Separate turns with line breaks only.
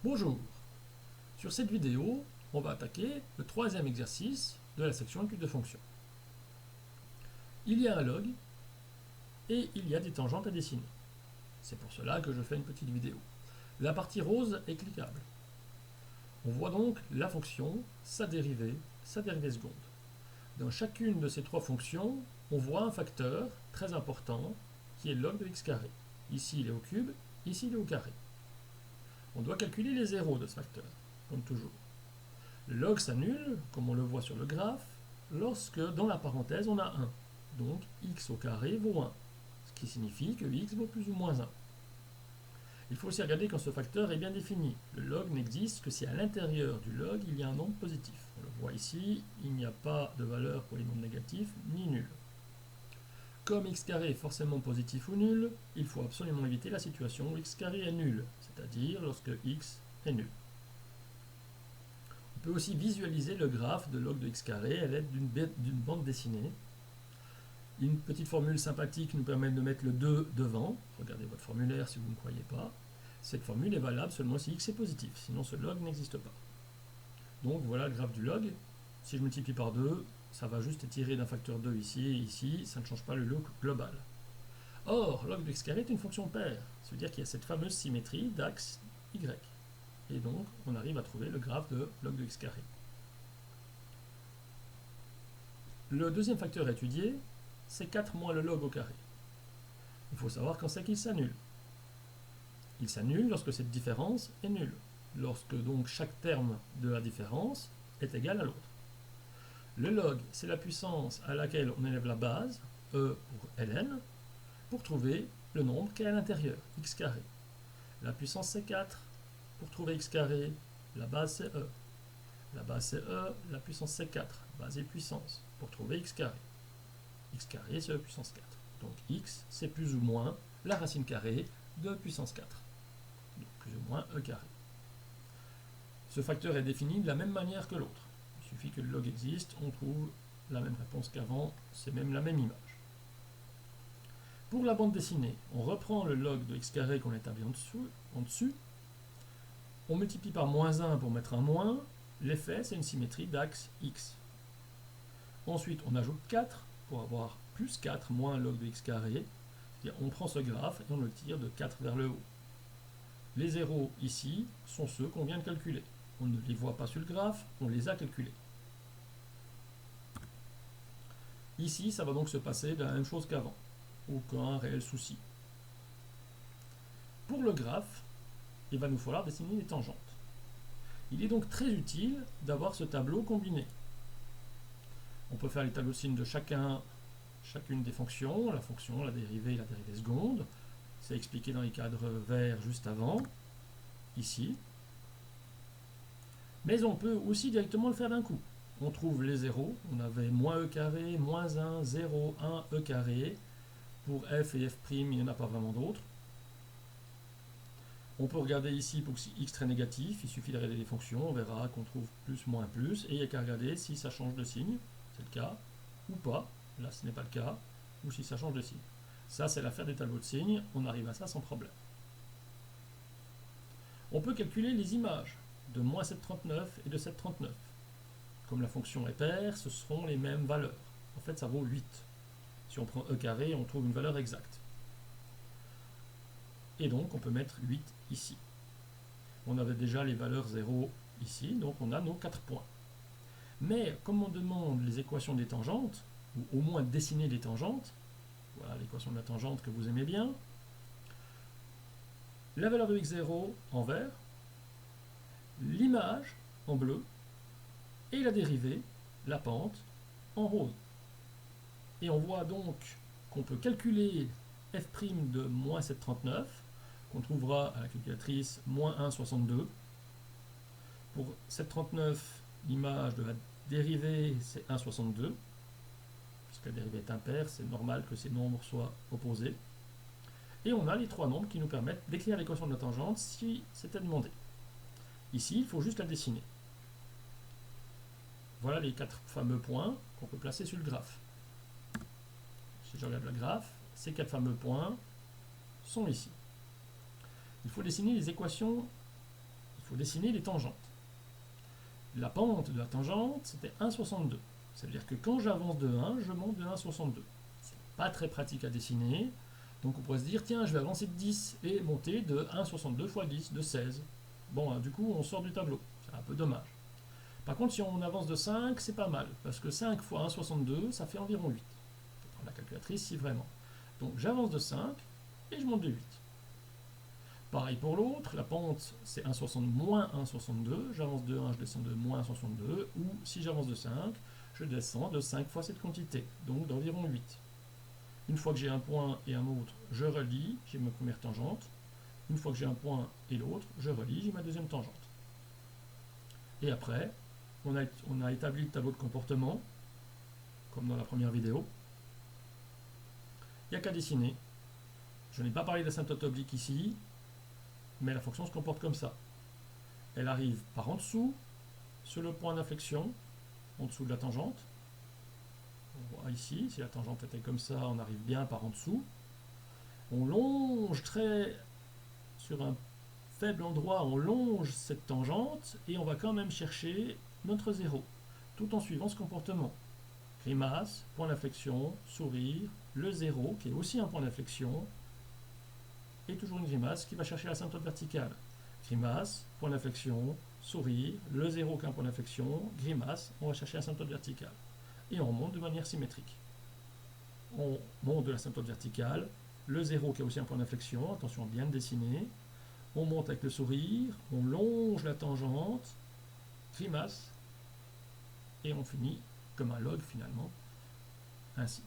Bonjour, sur cette vidéo, on va attaquer le troisième exercice de la section études de fonctions. Il y a un log et il y a des tangentes à dessiner. C'est pour cela que je fais une petite vidéo. La partie rose est cliquable. On voit donc la fonction, sa dérivée seconde. Dans chacune de ces trois fonctions, on voit un facteur très important qui est log de x carré. Ici il est au cube, ici il est au carré. On doit calculer les zéros de ce facteur, comme toujours. Le log s'annule, comme on le voit sur le graphe, lorsque dans la parenthèse on a 1. Donc x au carré vaut 1, ce qui signifie que x vaut plus ou moins 1. Il faut aussi regarder quand ce facteur est bien défini. Le log n'existe que si à l'intérieur du log il y a un nombre positif. On le voit ici, il n'y a pas de valeur pour les nombres négatifs ni nuls. Comme x carré est forcément positif ou nul, il faut absolument éviter la situation où x carré est nul, c'est-à-dire lorsque x est nul. On peut aussi visualiser le graphe de log de x carré à l'aide d'une bande dessinée. Une petite formule sympathique nous permet de mettre le 2 devant. Regardez votre formulaire si vous ne croyez pas. Cette formule est valable seulement si x est positif, sinon ce log n'existe pas. Donc voilà le graphe du log. Si je multiplie par 2, ça va juste étirer d'un facteur 2 ici et ici, ça ne change pas le log global. Or, log de x carré est une fonction paire, ça veut dire qu'il y a cette fameuse symétrie d'axe y. Et donc, on arrive à trouver le graphe de log de x carré. Le deuxième facteur à étudier, c'est 4 moins le log au carré. Il faut savoir quand c'est qu'il s'annule. Il s'annule lorsque cette différence est nulle, lorsque donc chaque terme de la différence est égal à l'autre. Le log, c'est la puissance à laquelle on élève la base, e pour ln, pour trouver le nombre qui est à l'intérieur, x carré. La puissance c'est 4. Pour trouver x carré, la base c'est e. La base c'est e, la puissance c'est 4. Base et puissance. Pour trouver x carré. X carré c'est e puissance 4. Donc x c'est plus ou moins la racine carrée de puissance 4. Donc plus ou moins e carré. Ce facteur est défini de la même manière que l'autre. Il suffit que le log existe, on trouve la même réponse qu'avant, c'est même la même image. Pour la bande dessinée, on reprend le log de x carré qu'on établit en dessus. On multiplie par moins 1 pour mettre un moins. L'effet, c'est une symétrie d'axe x. Ensuite, on ajoute 4 pour avoir plus 4 moins log de x carré. C'est-à-dire, on prend ce graphe et on le tire de 4 vers le haut. Les zéros ici sont ceux qu'on vient de calculer. On ne les voit pas sur le graphe, on les a calculés. Ici, ça va donc se passer de la même chose qu'avant. Aucun réel souci. Pour le graphe, il va nous falloir dessiner les tangentes. Il est donc très utile d'avoir ce tableau combiné. On peut faire les tableaux de signes de chacune des fonctions, la fonction, la dérivée seconde. C'est expliqué dans les cadres verts juste avant, ici. Mais on peut aussi directement le faire d'un coup. On trouve les zéros, on avait moins e carré, moins 1, 0, 1, e carré. Pour f et f', il n'y en a pas vraiment d'autres. On peut regarder ici pour si x très négatif, il suffit de regarder les fonctions, on verra qu'on trouve plus, moins, plus, et il n'y a qu'à regarder si ça change de signe, c'est le cas, ou pas, là ce n'est pas le cas, ou si ça change de signe. Ça c'est l'affaire des tableaux de signes, on arrive à ça sans problème. On peut calculer les images de moins 7,39 et de 7,39. Comme la fonction est paire, ce seront les mêmes valeurs. En fait ça vaut 8. Si on prend e carré, on trouve une valeur exacte. Et donc on peut mettre 8 ici. On avait déjà les valeurs 0 ici, donc on a nos 4 points. Mais comme on demande les équations des tangentes, ou au moins dessiner les tangentes, voilà l'équation de la tangente que vous aimez bien, la valeur de x0 en vert, l'image en bleu, et la dérivée, la pente, en rose. Et on voit donc qu'on peut calculer f' de moins 7,39, qu'on trouvera à la calculatrice moins 1,62. Pour 7,39, l'image de la dérivée, c'est 1,62. Puisque la dérivée est impaire, c'est normal que ces nombres soient opposés. Et on a les trois nombres qui nous permettent d'écrire l'équation de la tangente si c'était demandé. Ici, il faut juste la dessiner. Voilà les 4 fameux points qu'on peut placer sur le graphe. Si je regarde le graphe, ces 4 fameux points sont ici. Il faut dessiner les équations, il faut dessiner les tangentes. La pente de la tangente, c'était 1,62. Ça veut dire que quand j'avance de 1, je monte de 1,62. C'est pas très pratique à dessiner. Donc on pourrait se dire, tiens, je vais avancer de 10 et monter de 1,62 fois 10, de 16. Bon, du coup, on sort du tableau. C'est un peu dommage. Par contre, si on avance de 5, c'est pas mal. Parce que 5 fois 1,62, ça fait environ 8. On peut prendre la calculatrice si vraiment. Donc j'avance de 5 et je monte de 8. Pareil pour l'autre, la pente c'est 1,60 moins 1,62, j'avance de 1, je descends de moins 1,62, ou si j'avance de 5, je descends de 5 fois cette quantité, donc d'environ 8. Une fois que j'ai un point et un autre, je relie, j'ai ma première tangente. Une fois que j'ai un point et l'autre, je relie, j'ai ma deuxième tangente. Et après, on a établi le tableau de comportement, comme dans la première vidéo. Il n'y a qu'à dessiner. Je n'ai pas parlé d'asymptote oblique ici, mais la fonction se comporte comme ça. Elle arrive par en dessous, sur le point d'inflexion, en dessous de la tangente. On voit ici, si la tangente était comme ça, on arrive bien par en dessous. On longe sur un faible endroit, on longe cette tangente et on va quand même chercher notre 0, tout en suivant ce comportement. Grimace, point d'inflexion, sourire, le 0 qui est aussi un point d'inflexion, et toujours une grimace qui va chercher l'asymptote verticale. Grimace, point d'inflexion, sourire, le 0 qui est un point d'inflexion, grimace, on va chercher l'asymptote verticale. Et on monte de manière symétrique. On monte de l'asymptote verticale, le 0 qui est aussi un point d'inflexion, attention à bien le dessiner, on monte avec le sourire, on longe la tangente, grimace, et on finit comme un log finalement, ainsi.